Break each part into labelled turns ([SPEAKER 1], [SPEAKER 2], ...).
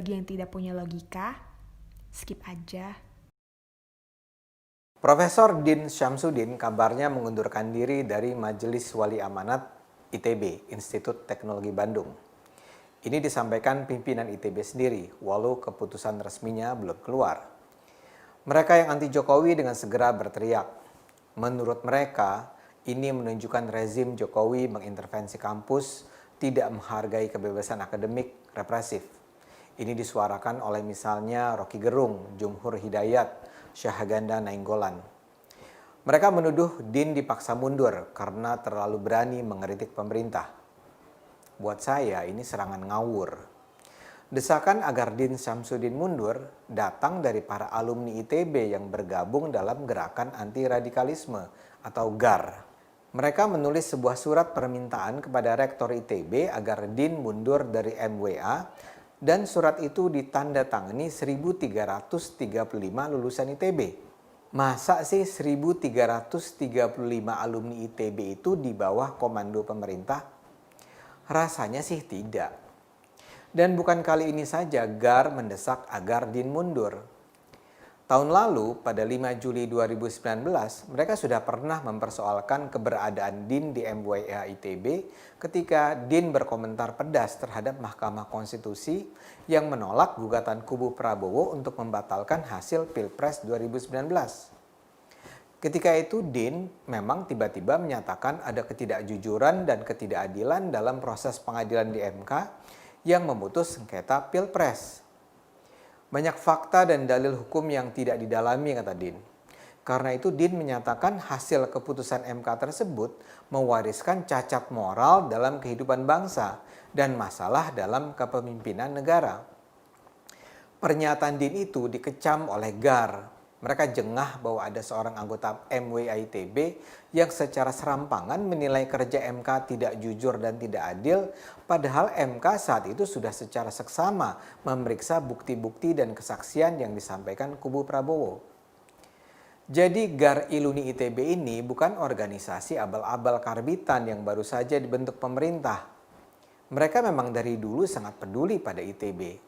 [SPEAKER 1] Bagi yang tidak punya logika, skip aja.
[SPEAKER 2] Profesor Din Syamsuddin kabarnya mengundurkan diri dari Majelis Wali Amanat ITB, Institut Teknologi Bandung. Ini disampaikan pimpinan ITB sendiri, walau keputusan resminya belum keluar. Mereka yang anti Jokowi dengan segera berteriak. Menurut mereka, ini menunjukkan rezim Jokowi mengintervensi kampus, tidak menghargai kebebasan akademik, represif. Ini disuarakan oleh misalnya Rocky Gerung, Jumhur Hidayat, Syahganda Nainggolan. Mereka menuduh Din dipaksa mundur karena terlalu berani mengkritik pemerintah. Buat saya ini serangan ngawur. Desakan agar Din Syamsuddin mundur datang dari para alumni ITB yang bergabung dalam gerakan anti radikalisme atau GAR. Mereka menulis sebuah surat permintaan kepada Rektor ITB agar Din mundur dari MWA dan surat itu ditandatangani 1.335 lulusan ITB. Masa sih 1.335 alumni ITB itu di bawah komando pemerintah? Rasanya sih tidak. Dan bukan kali ini saja GAR mendesak agar Din mundur. Tahun lalu, pada 5 Juli 2019, mereka sudah pernah mempersoalkan keberadaan Din di MWA ITB ketika Din berkomentar pedas terhadap Mahkamah Konstitusi yang menolak gugatan kubu Prabowo untuk membatalkan hasil Pilpres 2019. Ketika itu Din memang tiba-tiba menyatakan ada ketidakjujuran dan ketidakadilan dalam proses pengadilan di MK yang memutus sengketa Pilpres. Banyak fakta dan dalil hukum yang tidak didalami, kata Din. Karena itu Din menyatakan hasil keputusan MK tersebut mewariskan cacat moral dalam kehidupan bangsa dan masalah dalam kepemimpinan negara. Pernyataan Din itu dikecam oleh GAR. Mereka jengah bahwa ada seorang anggota MWA ITB yang secara serampangan menilai kerja MK tidak jujur dan tidak adil, padahal MK saat itu sudah secara seksama memeriksa bukti-bukti dan kesaksian yang disampaikan kubu Prabowo. Jadi GAR Iluni ITB ini bukan organisasi abal-abal karbitan yang baru saja dibentuk pemerintah. Mereka memang dari dulu sangat peduli pada ITB.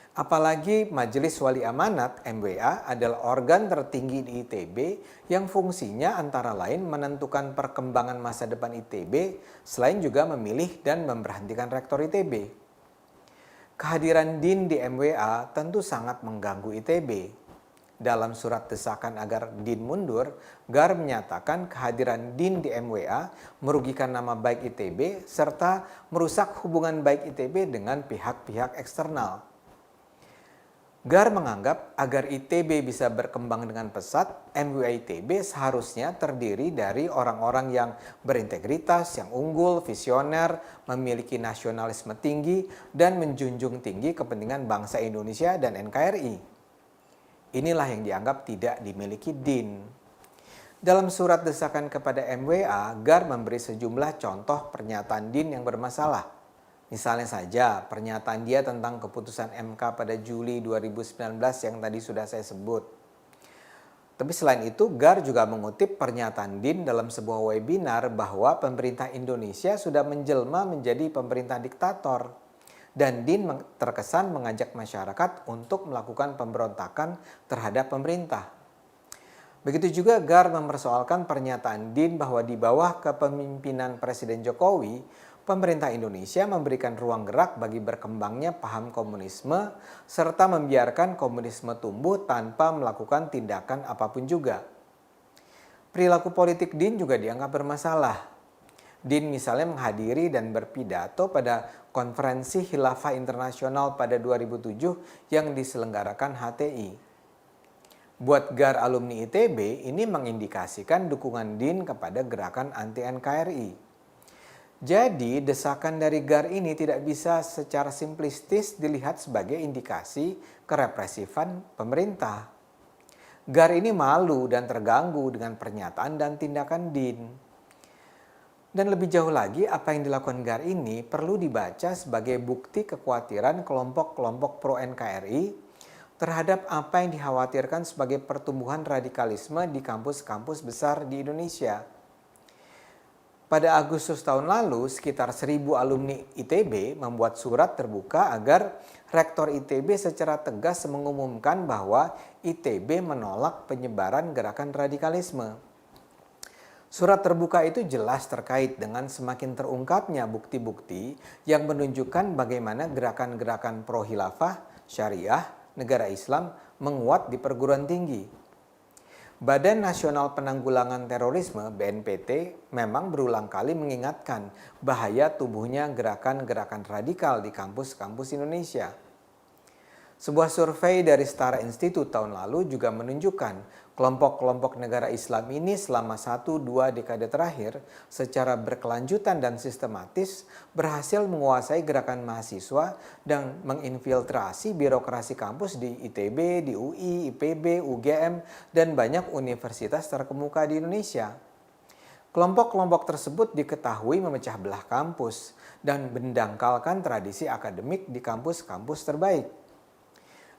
[SPEAKER 2] Apalagi Majelis Wali Amanat MWA adalah organ tertinggi di ITB yang fungsinya antara lain menentukan perkembangan masa depan ITB selain juga memilih dan memberhentikan rektor ITB. Kehadiran Din di MWA tentu sangat mengganggu ITB. Dalam surat desakan agar Din mundur, GAR menyatakan kehadiran Din di MWA merugikan nama baik ITB serta merusak hubungan baik ITB dengan pihak-pihak eksternal. GAR menganggap agar ITB bisa berkembang dengan pesat, MWA ITB seharusnya terdiri dari orang-orang yang berintegritas, yang unggul, visioner, memiliki nasionalisme tinggi, dan menjunjung tinggi kepentingan bangsa Indonesia dan NKRI. Inilah yang dianggap tidak dimiliki Din. Dalam surat desakan kepada MWA, GAR memberi sejumlah contoh pernyataan Din yang bermasalah. Misalnya saja pernyataan dia tentang keputusan MK pada Juli 2019 yang tadi sudah saya sebut. Tapi selain itu GAR juga mengutip pernyataan Din dalam sebuah webinar bahwa pemerintah Indonesia sudah menjelma menjadi pemerintah diktator. Dan Din terkesan mengajak masyarakat untuk melakukan pemberontakan terhadap pemerintah. Begitu juga GAR mempersoalkan pernyataan Din bahwa di bawah kepemimpinan Presiden Jokowi, pemerintah Indonesia memberikan ruang gerak bagi berkembangnya paham komunisme serta membiarkan komunisme tumbuh tanpa melakukan tindakan apapun juga. Perilaku politik Din juga dianggap bermasalah. Din misalnya menghadiri dan berpidato pada konferensi Khilafah Internasional pada 2007 yang diselenggarakan HTI. Buat GAR alumni ITB, ini mengindikasikan dukungan Din kepada gerakan anti-NKRI. Jadi, desakan dari GAR ini tidak bisa secara simplistis dilihat sebagai indikasi kerepresifan pemerintah. GAR ini malu dan terganggu dengan pernyataan dan tindakan Din. Dan lebih jauh lagi, apa yang dilakukan GAR ini perlu dibaca sebagai bukti kekhawatiran kelompok-kelompok pro-NKRI terhadap apa yang dikhawatirkan sebagai pertumbuhan radikalisme di kampus-kampus besar di Indonesia. Pada Agustus tahun lalu, sekitar 1.000 alumni ITB membuat surat terbuka agar Rektor ITB secara tegas mengumumkan bahwa ITB menolak penyebaran gerakan radikalisme. Surat terbuka itu jelas terkait dengan semakin terungkapnya bukti-bukti yang menunjukkan bagaimana gerakan-gerakan pro-khilafah, syariah, negara Islam menguat di perguruan tinggi. Badan Nasional Penanggulangan Terorisme (BNPT) memang berulang kali mengingatkan bahaya tumbuhnya gerakan-gerakan radikal di kampus-kampus Indonesia. Sebuah survei dari Setara Institute tahun lalu juga menunjukkan kelompok-kelompok negara Islam ini selama 1-2 dekade terakhir secara berkelanjutan dan sistematis berhasil menguasai gerakan mahasiswa dan menginfiltrasi birokrasi kampus di ITB, di UI, IPB, UGM, dan banyak universitas terkemuka di Indonesia. Kelompok-kelompok tersebut diketahui memecah belah kampus dan mendangkalkan tradisi akademik di kampus-kampus terbaik.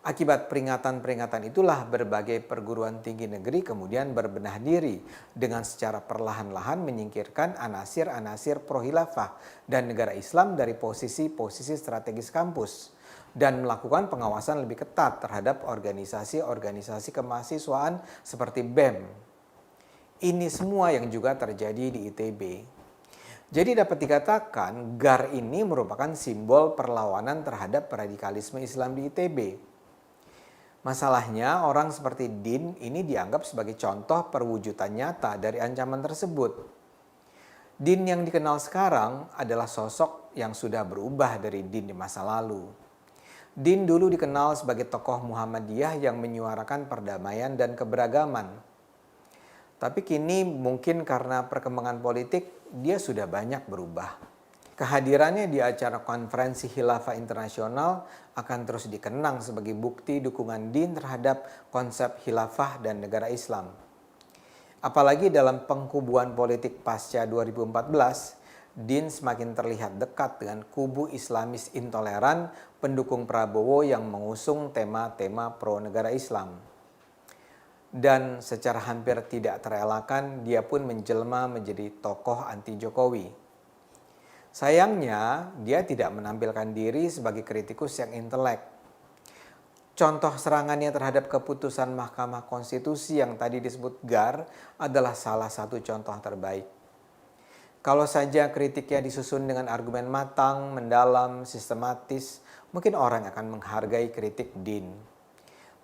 [SPEAKER 2] Akibat peringatan-peringatan itulah berbagai perguruan tinggi negeri kemudian berbenah diri dengan secara perlahan-lahan menyingkirkan anasir-anasir pro-khilafah dan negara Islam dari posisi-posisi strategis kampus dan melakukan pengawasan lebih ketat terhadap organisasi-organisasi kemahasiswaan seperti BEM. Ini semua yang juga terjadi di ITB. Jadi dapat dikatakan GAR ini merupakan simbol perlawanan terhadap radikalisme Islam di ITB. Masalahnya orang seperti Din ini dianggap sebagai contoh perwujudan nyata dari ancaman tersebut. Din yang dikenal sekarang adalah sosok yang sudah berubah dari Din di masa lalu. Din dulu dikenal sebagai tokoh Muhammadiyah yang menyuarakan perdamaian dan keberagaman. Tapi kini mungkin karena perkembangan politik dia sudah banyak berubah. Kehadirannya di acara konferensi Khilafah Internasional akan terus dikenang sebagai bukti dukungan Din terhadap konsep khilafah dan negara Islam. Apalagi dalam pengkubuan politik pasca 2014, Din semakin terlihat dekat dengan kubu Islamis intoleran pendukung Prabowo yang mengusung tema-tema pro negara Islam. Dan secara hampir tidak terelakkan, dia pun menjelma menjadi tokoh anti Jokowi. Sayangnya, dia tidak menampilkan diri sebagai kritikus yang intelek. Contoh serangannya terhadap keputusan Mahkamah Konstitusi yang tadi disebut GAR adalah salah satu contoh terbaik. Kalau saja kritiknya disusun dengan argumen matang, mendalam, sistematis, mungkin orang akan menghargai kritik Din.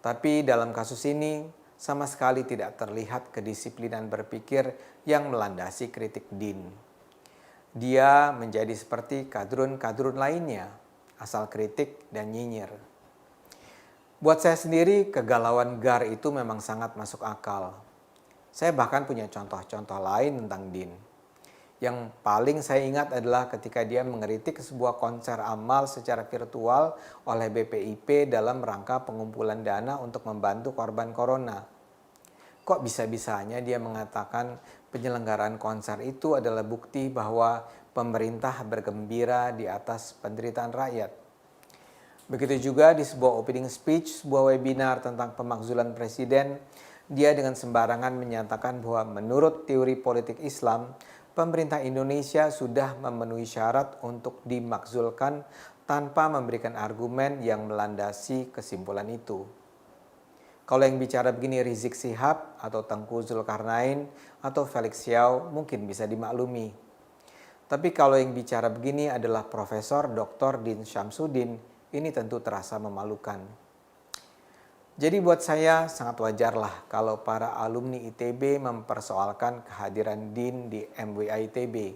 [SPEAKER 2] Tapi dalam kasus ini, sama sekali tidak terlihat kedisiplinan berpikir yang melandasi kritik Din. Dia menjadi seperti kadrun-kadrun lainnya, asal kritik dan nyinyir. Buat saya sendiri, kegalauan GAR itu memang sangat masuk akal. Saya bahkan punya contoh-contoh lain tentang Din. Yang paling saya ingat adalah ketika dia mengkritik sebuah konser amal secara virtual oleh BPIP dalam rangka pengumpulan dana untuk membantu korban corona. Kok bisa-bisanya dia mengatakan penyelenggaraan konser itu adalah bukti bahwa pemerintah bergembira di atas penderitaan rakyat. Begitu juga di sebuah opening speech, sebuah webinar tentang pemakzulan presiden, dia dengan sembarangan menyatakan bahwa menurut teori politik Islam, pemerintah Indonesia sudah memenuhi syarat untuk dimakzulkan tanpa memberikan argumen yang melandasi kesimpulan itu. Kalau yang bicara begini Rizik Syihab atau Tengku Zulkarnain atau Felix Xiao mungkin bisa dimaklumi. Tapi kalau yang bicara begini adalah Profesor Dr. Din Syamsuddin, ini tentu terasa memalukan. Jadi buat saya sangat wajarlah kalau para alumni ITB mempersoalkan kehadiran Din di MWA ITB.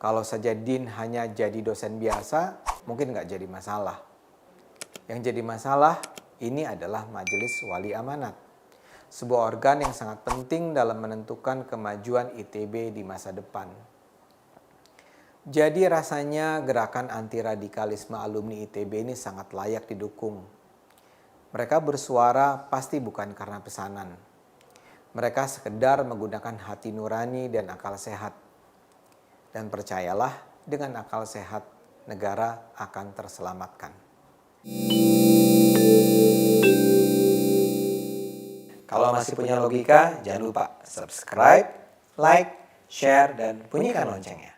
[SPEAKER 2] Kalau saja Din hanya jadi dosen biasa, mungkin nggak jadi masalah. Yang jadi masalah, ini adalah Majelis Wali Amanat, sebuah organ yang sangat penting dalam menentukan kemajuan ITB di masa depan. Jadi rasanya gerakan anti radikalisme alumni ITB ini sangat layak didukung. Mereka bersuara pasti bukan karena pesanan. Mereka sekedar menggunakan hati nurani dan akal sehat. Dan percayalah, dengan akal sehat, negara akan terselamatkan. Kalau masih punya logika, jangan lupa subscribe, like, share, dan bunyikan loncengnya.